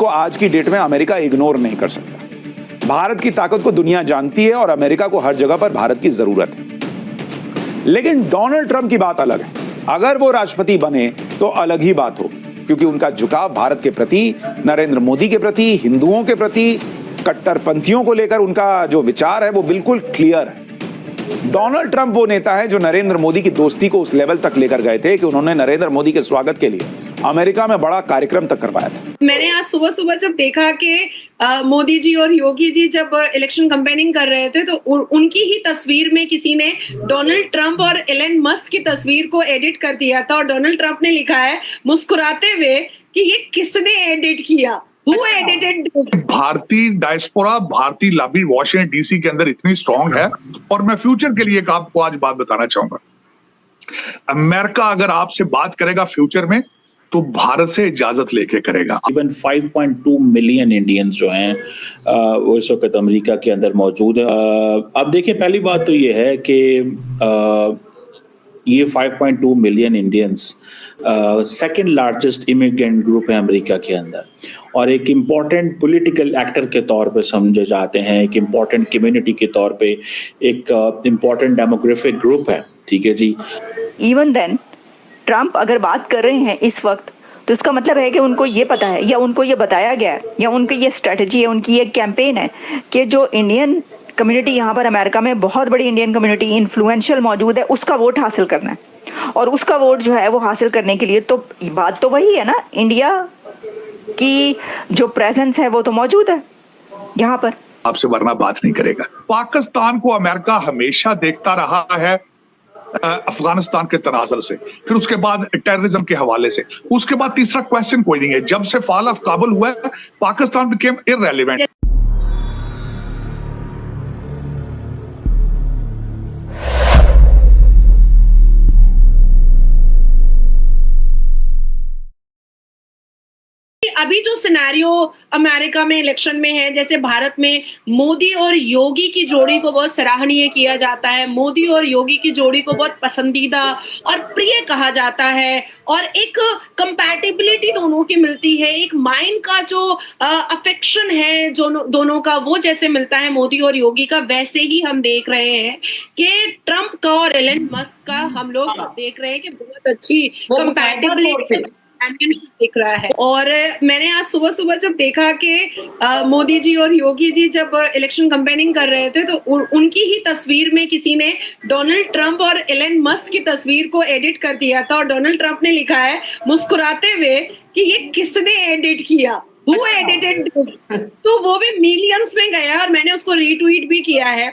को आज की डेट में अमेरिका इग्नोर नहीं कर सकता। भारत की ताकत को दुनिया जानती है और अमेरिका को हर जगह पर भारत की जरूरत है। लेकिन डोनाल्ड ट्रंप की बात अलग है। अगर वो राष्ट्रपति बने तो अलग ही बात होगी, क्योंकि उनका झुकाव भारत के प्रति, नरेंद्र मोदी के प्रति, हिंदुओं के प्रति, कट्टरपंथियों को लेकर उनका जो विचार है वो बिल्कुल क्लियर है। डोनाल्ड ट्रंप वो नेता है जो नरेंद्र मोदी की दोस्ती को उस लेवल तक लेकर गए थे कि उन्होंने नरेंद्र मोदी के स्वागत के लिए अमेरिका में बड़ा कार्यक्रम तक करवाया था। मैंने आज सुबह सुबह जब देखा कि मोदी जी और योगी जी जब इलेक्शन कैंपेनिंग कर रहे थे तो उनकी ही तस्वीर में किसी ने डोनाल्ड ट्रंप और एलन मस्क की तस्वीर को एडिट कर दिया था और डोनाल्ड ट्रंप ने लिखा है मुस्कुराते हुए कि ये किसने एडिट किया। Who edited? भारतीय डायस्पोरा, भारतीय लॉबी वॉशिंगटन डीसी के अंदर इतनी स्ट्रांग है। और मैं फ्यूचर के लिए एक आपको आज बात बताना चाहूंगा। अमेरिका अगर आपसे बात करेगा फ्यूचर में तो भारत से इजाजत लेके करेगा। इवन 5.2 मिलियन इंडियंस जो हैं वो इस वक्त अमेरिका के अंदर मौजूद है। अब देखिए, पहली बात तो ये है कि ये 5.2 million Indians second largest immigrant group है अमेरिका के अंदर और एक इम्पॉर्टेंट पॉलिटिकल एक्टर के तौर पे समझे जाते हैं, एक इम्पॉर्टेंट कम्युनिटी के तौर पे, एक इम्पॉर्टेंट डेमोग्राफिक ग्रुप है। ठीक है जी। इवन देन ट्रंप अगर बात कर रहे हैं इस वक्त तो इसका मतलब है कि उनको ये पता है या उनको ये बताया गया है या उनकी ये स्ट्रेटजी है, उनकी ये कैंपेन है कि जो इंडियन कम्युनिटी यहाँ पर अमेरिका में बहुत बड़ी इंडियन कम्युनिटी इन्फ्लुएंशियल मौजूद है, उसका वोट हासिल करना है। और उसका वोट जो है वो हासिल करने के लिए तो बात तो वही है ना, इंडिया की जो प्रेजेंस है वो तो मौजूद है यहाँ पर। आपसे वरना बात नहीं करेगा। पाकिस्तान को अमेरिका हमेशा देखता रहा है अफगानिस्तान के तनाजुर से, फिर उसके बाद टेररिज्म के हवाले से, उसके बाद तीसरा क्वेश्चन कोई नहीं है। जब से फॉल ऑफ काबुल हुआ है पाकिस्तान बिकेम इररेलेवेंट। अभी जो सिनेरियो अमेरिका में इलेक्शन में है, जैसे भारत में मोदी और योगी की जोड़ी को बहुत सराहनीय किया जाता है, मोदी और योगी की जोड़ी को बहुत पसंदीदा और प्रिय कहा जाता है और एक कंपैटिबिलिटी दोनों की मिलती है, एक माइंड का जो अफेक्शन है जो दोनों का वो जैसे मिलता है मोदी और योगी का, वैसे ही हम देख रहे हैं कि ट्रंप का और एलन मस्क का हम लोग देख रहे हैं कि बहुत अच्छी कंपैटिबिलिटी दिख रहा है। और मैंने आज सुबह सुबह जब देखा कि मोदी जी और योगी जी जब इलेक्शन कैंपेनिंग कर रहे थे तो उनकी ही तस्वीर में किसी ने डोनाल्ड ट्रंप और एलन मस्क की तस्वीर को एडिट कर दिया था और डोनाल्ड ट्रंप ने लिखा है मुस्कुराते हुए कि ये किसने एडिट किया। Who edited? तो वो भी मिलियंस में गया और मैंने उसको रीट्वीट भी किया है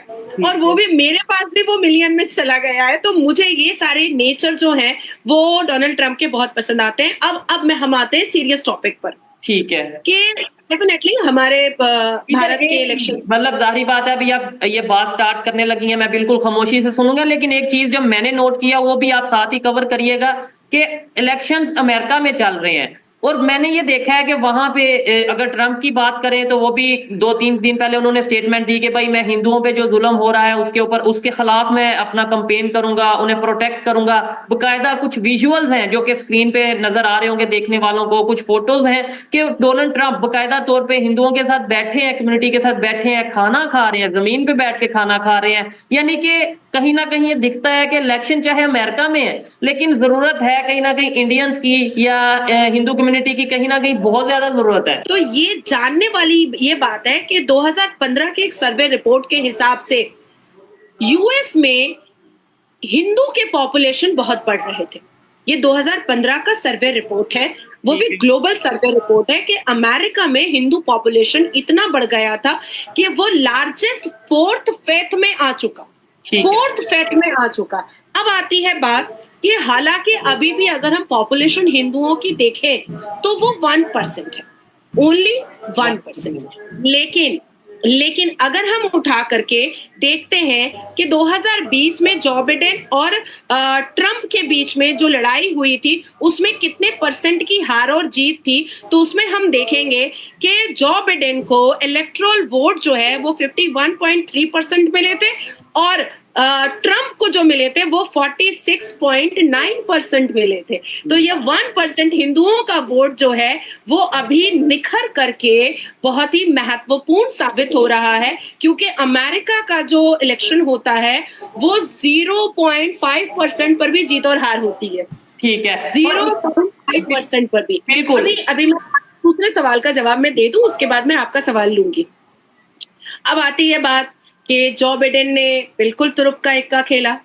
और वो भी मेरे पास भी वो मिलियन में चला गया है। तो मुझे ये सारे नेचर जो हैं वो डोनाल्ड ट्रंप के बहुत पसंद आते हैं। अब हम आते हैं सीरियस टॉपिक पर। ठीक है कि डेफिनेटली हमारे भारत के इलेक्शन, मतलब जाहिर बात है अभी आप ये बात स्टार्ट करने लगी हैं, मैं बिल्कुल खामोशी से सुनूंगा, लेकिन एक चीज जो मैंने नोट किया वो भी आप साथ ही कवर करिएगा कि इलेक्शंस अमेरिका में चल रहे हैं और मैंने ये देखा है कि वहां पे अगर ट्रंप की बात करें तो वो भी 2-3 दिन पहले उन्होंने स्टेटमेंट दी कि भाई मैं हिंदुओं पे जो जुल्म हो रहा है उसके ऊपर उसके खिलाफ मैं अपना कैंपेन करूंगा, उन्हें प्रोटेक्ट करूंगा। बकायदा कुछ विजुअल्स हैं जो कि स्क्रीन पे नजर आ रहे होंगे देखने वालों को, कुछ फोटोज हैं कि डोनाल्ड ट्रंप बकायदा तौर पे हिंदुओं के साथ बैठे हैं, कम्युनिटी के साथ बैठे हैं, खाना खा रहे हैं, जमीन पे बैठ के खाना खा रहे हैं। यानी कि कहीं ना कहीं ये दिखता है कि इलेक्शन चाहे अमेरिका में है लेकिन जरूरत है कहीं ना कहीं इंडियंस की या हिंदू कम्युनिटी की कहीं ना कहीं बहुत ज्यादा जरूरत है। तो ये जानने वाली ये बात है कि 2015 के एक सर्वे रिपोर्ट के हिसाब से यूएस में हिंदू के पॉपुलेशन बहुत बढ़ रहे थे। ये 2015 का सर्वे रिपोर्ट है, वो भी ग्लोबल सर्वे रिपोर्ट है कि अमेरिका में हिंदू पॉपुलेशन इतना बढ़ गया था कि वो लार्जेस्ट फोर्थ फेथ में आ चुका, अब आती है बात कि हालांकि अभी भी अगर हम पॉपुलेशन हिंदुओं की देखें तो वो 1% है, ओनली 1%। लेकिन अगर हम उठा करके देखते हैं कि 2020 में जो बिडेन और ट्रंप के बीच में जो लड़ाई हुई थी उसमें कितने परसेंट की हार और जीत थी, तो उसमें हम देखेंगे कि जो बिडेन को इलेक्टोरल वोट जो है वो 51.3% मिले थे और ट्रम्प को जो मिले थे वो 46.9% मिले थे। तो ये 1% हिंदुओं का वोट जो है वो अभी निखर करके बहुत ही महत्वपूर्ण साबित हो रहा है, क्योंकि अमेरिका का जो इलेक्शन होता है वो 0.5% पर भी जीत और हार होती है। ठीक है, 0.5% पर भी। बिल्कुल। अभी मैं दूसरे सवाल का जवाब मैं दे दूं, उसके बाद मैं आपका सवाल लूंगी। अब आती है बात कि जो बिडेन ने बिल्कुल तुरुप का इक्का खेला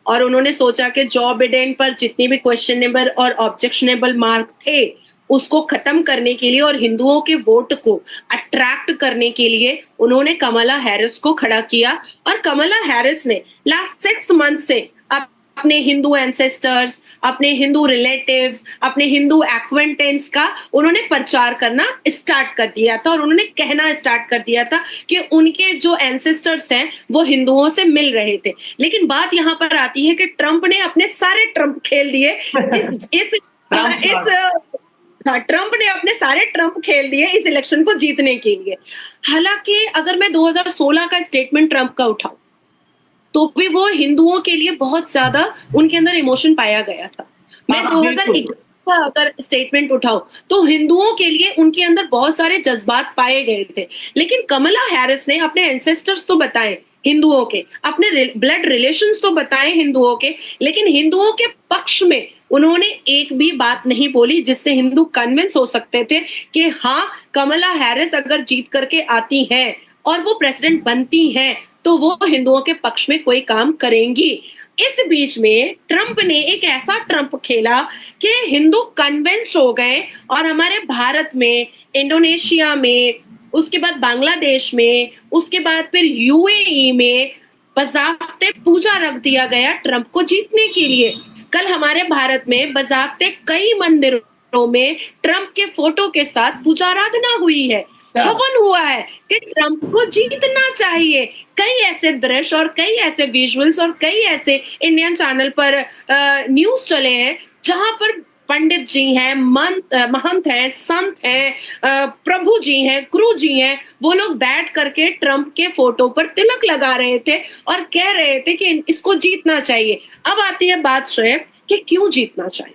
और उन्होंने सोचा कि जो बिडेन पर जितनी भी क्वेश्चनेबल और ऑब्जेक्शनेबल मार्क थे उसको खत्म करने के लिए और हिंदुओं के वोट को अट्रैक्ट करने के लिए उन्होंने कमला हैरिस को खड़ा किया। और कमला हैरिस ने लास्ट 6 मंथ से अपने हिंदू एंसेस्टर्स, अपने हिंदू रिलेटिव्स, अपने हिंदू एक्वेंटेंस का उन्होंने प्रचार करना स्टार्ट कर दिया था और उन्होंने कहना स्टार्ट कर दिया था कि उनके जो एंसेस्टर्स हैं वो हिंदुओं से मिल रहे थे। लेकिन बात यहाँ पर आती है कि ट्रंप ने अपने सारे ट्रंप खेल दिए ट्रंप ने अपने सारे ट्रंप खेल दिए इस इलेक्शन को जीतने के लिए। हालांकि अगर मैं 2016 का स्टेटमेंट ट्रंप का उठाऊं तो भी वो हिंदुओं के लिए बहुत ज्यादा उनके अंदर इमोशन पाया गया था। मैं 2021 का अगर स्टेटमेंट उठाऊं तो हिंदुओं के लिए उनके अंदर बहुत सारे जज्बात पाए गए थे। लेकिन कमला हैरिस ने अपने एंसेस्टर्स तो बताए हिंदुओं के, अपने ब्लड रिलेशंस तो बताए हिंदुओं के, लेकिन हिंदुओं के पक्ष में उन्होंने एक भी बात नहीं बोली जिससे हिंदू कन्विंस हो सकते थे कि हाँ, कमला हैरिस अगर जीत करके आती हैं और वो प्रेसिडेंट बनती हैं तो वो हिंदुओं के पक्ष में कोई काम करेंगी। इस बीच में ट्रंप ने एक ऐसा ट्रंप खेला कि हिंदू कन्विंस हो गए और हमारे भारत में, इंडोनेशिया में, उसके बाद बांग्लादेश में, उसके बाद फिर यूएई में बजाफ्ते पूजा रख दिया गया ट्रंप को जीतने के लिए। कल हमारे भारत में बजाफ्ते कई मंदिरों में ट्रंप के फोटो के साथ पूजा आराधना हुई है, हवन हुआ है कि ट्रंप को जीतना चाहिए। कई ऐसे दृश्य और कई ऐसे विजुअल्स और कई ऐसे इंडियन चैनल पर न्यूज चले हैं जहां पर पंडित जी हैं, महंत हैं, संत हैं, प्रभु जी हैं, गुरु जी हैं, वो लोग बैठ करके ट्रंप के फोटो पर तिलक लगा रहे थे और कह रहे थे कि इसको जीतना चाहिए। अब आती है बात श्रेय कि क्यों जीतना चाहिए।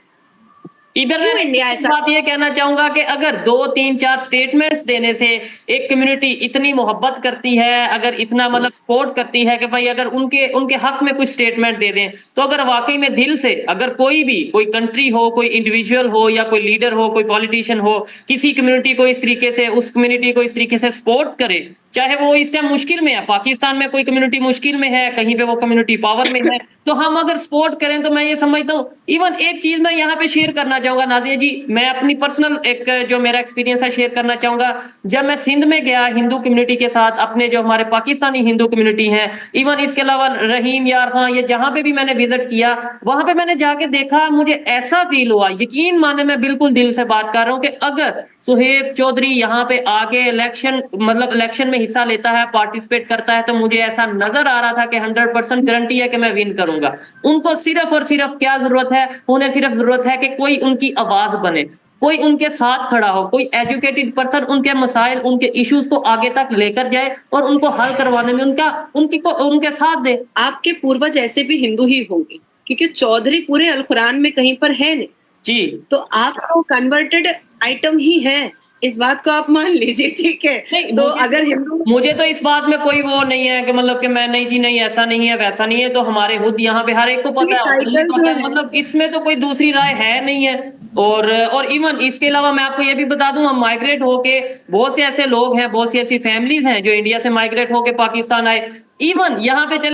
इधर मैं इंडिया ऐसा बात ये कहना चाहूंगा कि अगर 2, 3, 4 स्टेटमेंट्स देने से एक कम्युनिटी इतनी मोहब्बत करती है, अगर इतना मतलब सपोर्ट करती है कि भाई अगर उनके हक में कुछ स्टेटमेंट दे दें, तो अगर वाकई में दिल से अगर कोई कंट्री हो, कोई इंडिविजुअल हो या कोई लीडर हो, कोई पॉलिटिशियन हो, किसी कम्युनिटी को इस तरीके से, उस कम्युनिटी को इस तरीके से सपोर्ट करे, चाहे वो इस टाइम मुश्किल में है, पाकिस्तान में कोई कम्युनिटी मुश्किल में है, कहीं पे वो कम्युनिटी पावर में है, तो हम अगर सपोर्ट करें तो मैं ये समझता हूँ। इवन एक चीज मैं यहाँ पे शेयर करना चाहूंगा नादिया जी, मैं अपनी पर्सनल एक जो मेरा एक्सपीरियंस है शेयर करना चाहूंगा। जब मैं सिंध में गया हिंदू कम्युनिटी के साथ, अपने जो हमारे पाकिस्तानी हिंदू कम्युनिटी है, इवन इसके अलावा रहीम यार खां, ये जहां पे भी मैंने विजिट किया, वहां पे मैंने जाके देखा, मुझे ऐसा फील हुआ, यकीन माने मैं बिल्कुल दिल से बात कर रहा हूँ, कि अगर सुहेब चौधरी यहाँ पे आके इलेक्शन में हिस्सा लेता है, पार्टिसिपेट करता है, तो मुझे ऐसा नजर आ रहा था कि 100% गारंटी है कि मैं विन करूंगा। उनको सिर्फ और सिर्फ क्या जरूरत है, उन्हें सिर्फ जरूरत है कि कोई उनकी आवाज बने, कोई उनके साथ खड़ा हो, कोई एजुकेटेड पर्सन उनके मसाइल, उनके इश्यूज को आगे तक लेकर जाए और उनको हल करवाने में उनके साथ दे। आपके पूर्वज ऐसे भी हिंदू ही होंगे, क्योंकि चौधरी पूरे अल कुरान में कहीं पर है नहीं जी, तो आप तो कन्वर्टेड आइटम ही है, इस बात को आप मान लीजिए, ठीक है। तो अगर हिंदू, मुझे तो इस बात में कोई वो नहीं है कि मतलब कि मैं नहीं जी, नहीं ऐसा नहीं है, वैसा नहीं है, तो हमारे खुद यहाँ पे हर एक को पता है, मतलब इसमें तो कोई दूसरी राय है नहीं है। और इवन इसके अलावा मैं आपको ये भी बता दूं, हम माइग्रेट होके, बहुत से ऐसे लोग हैं, बहुत सी ऐसी फैमिलीज हैं जो इंडिया से माइग्रेट होके पाकिस्तान आए, इवन यहाँ पे चले